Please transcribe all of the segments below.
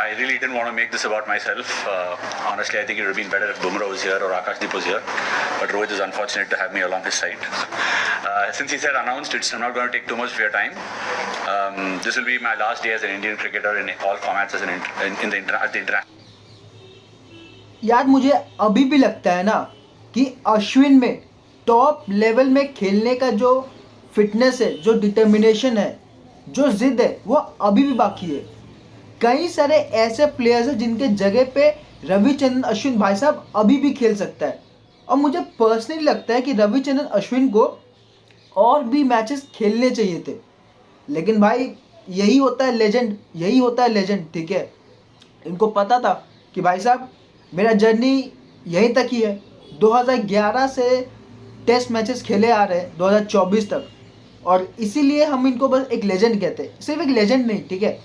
I really didn't want to make this about myself. Honestly, I think it would have been better if Bumrah was here or Akashdeep was here. But Rohit is unfortunate to have me along his side. Since he said announced, I'm not going to take too much of your time. This will be my last day as an Indian cricketer in all formats at the international. यार मुझे अभी भी लगता है ना कि अश्विन में top level में खेलने का जो फिटनेस है, जो डिटर्मिनेशन है, जो जिद है, वो अभी भी बाकी है। कई सारे ऐसे प्लेयर्स हैं जिनके जगह पे रविचंद्रन अश्विन भाई साहब अभी भी खेल सकता है। और मुझे पर्सनली लगता है कि रविचंद्रन अश्विन को और भी मैचेस खेलने चाहिए थे। लेकिन भाई यही होता है लेजेंड, यही होता है लेजेंड, ठीक है। इनको पता था कि भाई साहब मेरा जर्नी यहीं तक ही है। 2011 से टेस्ट मैचेस खेले आ रहे हैं 2024 तक, और इसीलिए हम इनको बस एक लेजेंड कहते हैं। सिर्फ एक लेजेंड नहीं, ठीक है,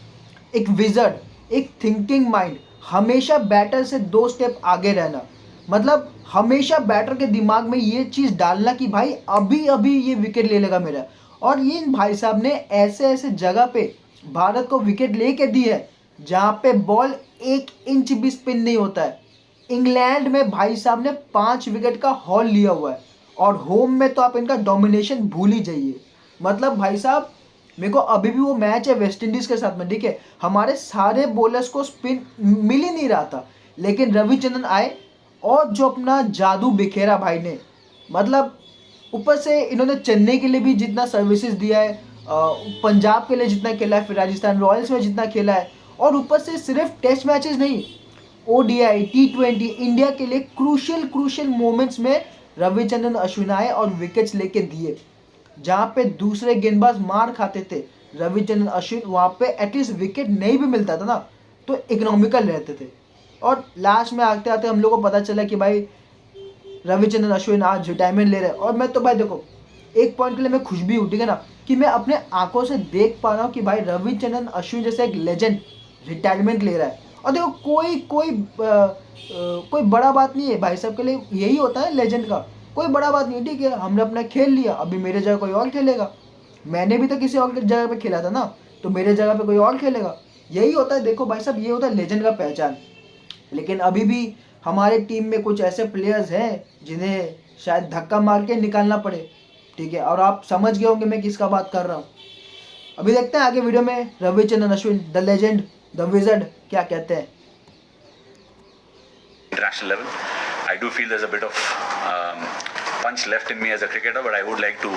एक विजर्ड, एक थिंकिंग माइंड, हमेशा बैटर से 2 स्टेप आगे रहना। मतलब हमेशा बैटर के दिमाग में ये चीज़ डालना कि भाई अभी अभी ये विकेट ले लेगा मेरा। और ये इन भाई साहब ने ऐसे ऐसे जगह पे भारत को विकेट लेके दी है जहाँ पे बॉल 1 इंच भी स्पिन नहीं होता है। इंग्लैंड में भाई साहब ने 5 विकेट का हॉल लिया हुआ है, और होम में तो आप इनका डोमिनेशन भूल ही जाइए। मतलब भाई साहब मेरे को अभी भी वो मैच है वेस्ट इंडीज़ के साथ में, ठीक है, हमारे सारे बॉलर्स को स्पिन मिल ही नहीं रहा था, लेकिन रविचंद्रन आए और जो अपना जादू बिखेरा भाई ने। मतलब ऊपर से इन्होंने चेन्नई के लिए भी जितना सर्विसेज दिया है, पंजाब के लिए जितना खेला है, फिर राजस्थान रॉयल्स में जितना खेला है, और ऊपर से सिर्फ टेस्ट मैचेस नहीं, ODI, T20 इंडिया के लिए क्रूशियल मोमेंट्स में रविचंद्रन अश्विन आए और विकेट्स लेके दिए। जहाँ पे दूसरे गेंदबाज मार खाते थे, रविचंद्रन अश्विन वहाँ पे एटलीस्ट विकेट नहीं भी मिलता था ना तो इकोनॉमिकल रहते थे। और लास्ट में आते आते हम लोग को पता चला कि भाई रविचंद्रन अश्विन आज रिटायरमेंट ले रहे हैं। और मैं तो भाई देखो एक पॉइंट के लिए मैं खुश भी हूँ, ठीक है ना, कि मैं अपने आंखों से देख पा रहा हूँ कि भाई रविचंद्रन अश्विन जैसे एक लेजेंड रिटायरमेंट ले रहा है। और देखो कोई बड़ा बात नहीं है भाई साहब के लिए, यही होता है लेजेंड का, कोई बड़ा बात नहीं, ठीक है, हमने अपना खेल लिया, अभी मेरे जगह कोई और खेलेगा। मैंने भी तो किसी और जगह पे खेला था ना, तो मेरे जगह पे कोई और खेलेगा। यही होता है, देखो भाई साहब, ये होता है लेजेंड का पहचान। लेकिन अभी भी हमारे टीम में कुछ ऐसे प्लेयर्स हैं जिन्हें शायद धक्का मार के निकालना पड़े, ठीक है, और आप समझ गए होंगे मैं किसका बात कर रहा हूँ। अभी देखते हैं आगे वीडियो में Ravichandran Ashwin the legend the wizard क्या कहते हैं। International level, I do feel there's a bit of punch left in me as a cricketer, but I would like to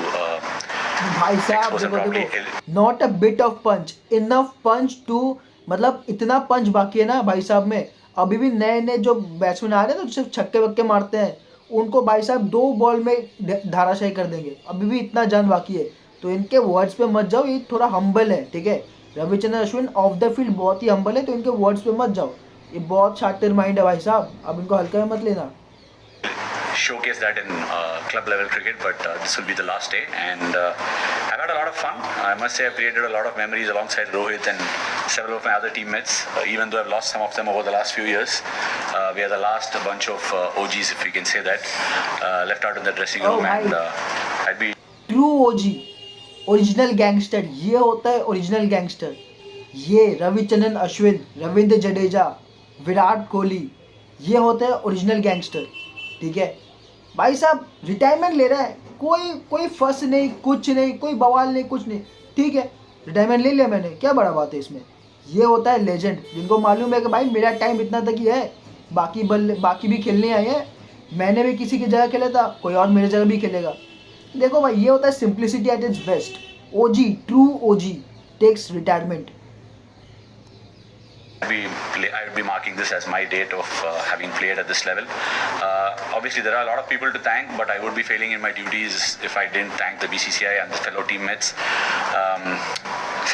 भाई साहब expose and देखो probably देखो, not a bit of punch, enough punch too, मतलब इतना पंच बाकी है ना भाई साहब में। अभी भी नए नए जो बैट्समैन आ रहे हैं तो सिर्फ छक्के वक्के मारते हैं, उनको भाई साहब 2 बॉल में धाराशायी कर देंगे। अभी भी इतना जान बाकी है, तो इनके वर्ड्स पे मत जाओ, ये थोड़ा हम्बल है, ठीक है। Ravichandran Ashwin of the field बहुत ही हम्बल है, तो इनके वर्ड्स पे मत जाओ, ये बहुत शातिर माइंड है भाई साहब, अब इनको हल्का में मत लेना। showcase that in club level cricket, but this will be the last day, and I've had a lot of fun. I must say I've created a lot of memories alongside Rohit and several of my other teammates, even though I've lost some of them over the last few years. We are the last bunch of OGs, if we can say that, left out in the dressing room, and I'd be true OG, original gangster, ये होता है original gangster. ये रविचंद्रन अश्विन, रविंद्र जडेजा, विराट कोहली, ये होते हैं original gangster, ठीक है। भाई साहब रिटायरमेंट ले रहा है, कोई फर्स नहीं, कुछ नहीं, कोई बवाल नहीं, कुछ नहीं, ठीक है, रिटायरमेंट ले लिया मैंने, क्या बड़ा बात है इसमें। ये होता है लेजेंड, जिनको मालूम है कि भाई मेरा टाइम इतना तक ही है, बाकी भी खेलने आए हैं, मैंने भी किसी की जगह खेला था, कोई और मेरी जगह भी खेलेगा। देखो भाई ये होता है simplicity at its best. OG, true OG takes retirement. I would be marking this as my date of having played at this level. Obviously, there are a lot of people to thank, but I would be failing in my duties if I didn't thank the BCCI and the fellow teammates.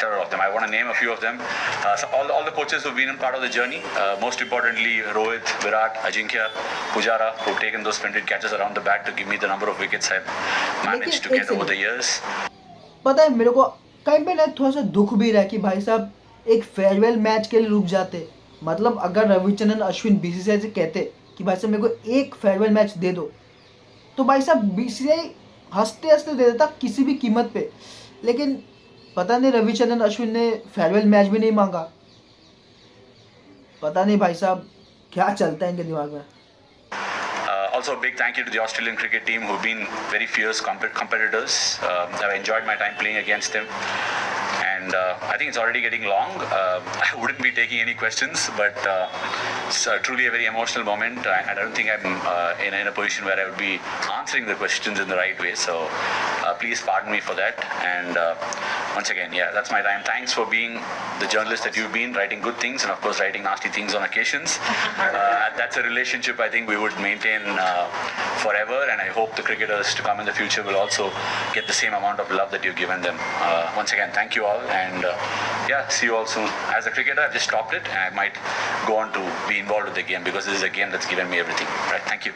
Several of them. I want to name a few of them. So all the coaches who've been a part of the journey. Most importantly, Rohit, Virat, Ajinkya, Pujara, who've taken those splendid catches around the bat to give me the number of wickets I've managed to get over the years. पता है मेरे को कहीं पे ना थोड़ा सा दुख भी रहा है कि भाई साहब एक फेयरवेल मैच के लिए रुक जाते। मतलब अगर रविचंद्रन अश्विन BCCI से कहते कि भाई साहब मेरे को एक फेयरवेल मैच दे दो, तो भाई साहब BCCI हंसते हंसते दे देता किसी भी कीमत पे। लेकिन पता नहीं रविचंद्रन अश्विन ने फेयरवेल मैच भी नहीं मांगा। पता नहीं भाई साहब क्या चलता है इनके दिमाग में. Also, a big thank you to the Australian cricket team who've been very fierce competitors. I've enjoyed my time playing against them. And I think it's already getting long. I wouldn't be taking any questions, but it's truly a very emotional moment. I don't think I'm in a position where I would be answering the questions in the right way. So please pardon me for that. And once again, yeah, that's my time. Thanks for being the journalist that you've been, writing good things and of course writing nasty things on occasions. That's a relationship I think we would maintain forever, and I hope the cricketers to come in the future will also get the same amount of love that you've given them. Once again, thank you all, and yeah, see you all soon. As a cricketer, I've just stopped it, and I might go on to be involved with the game because this is a game that's given me everything. Right, thank you.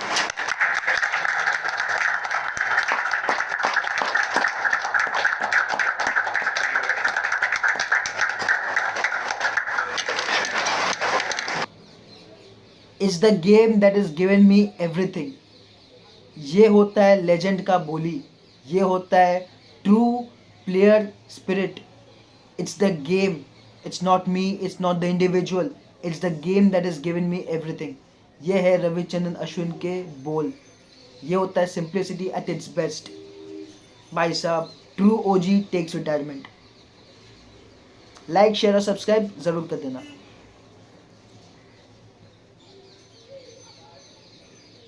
It's the game that has given me everything. ये होता है legend का बोली, ये होता है true player spirit. It's the game, it's not me, it's not the individual, it's the game that is given me everything. ये है रविचंद्रन अश्विन के बोल. ये होता है सिंप्लिसिटी एट इट्स बेस्ट. भाई साहब, ट्रू ओजी टेक्स रिटायरमेंट. लाइक शेयर और सब्सक्राइब ज़रूर कर देना.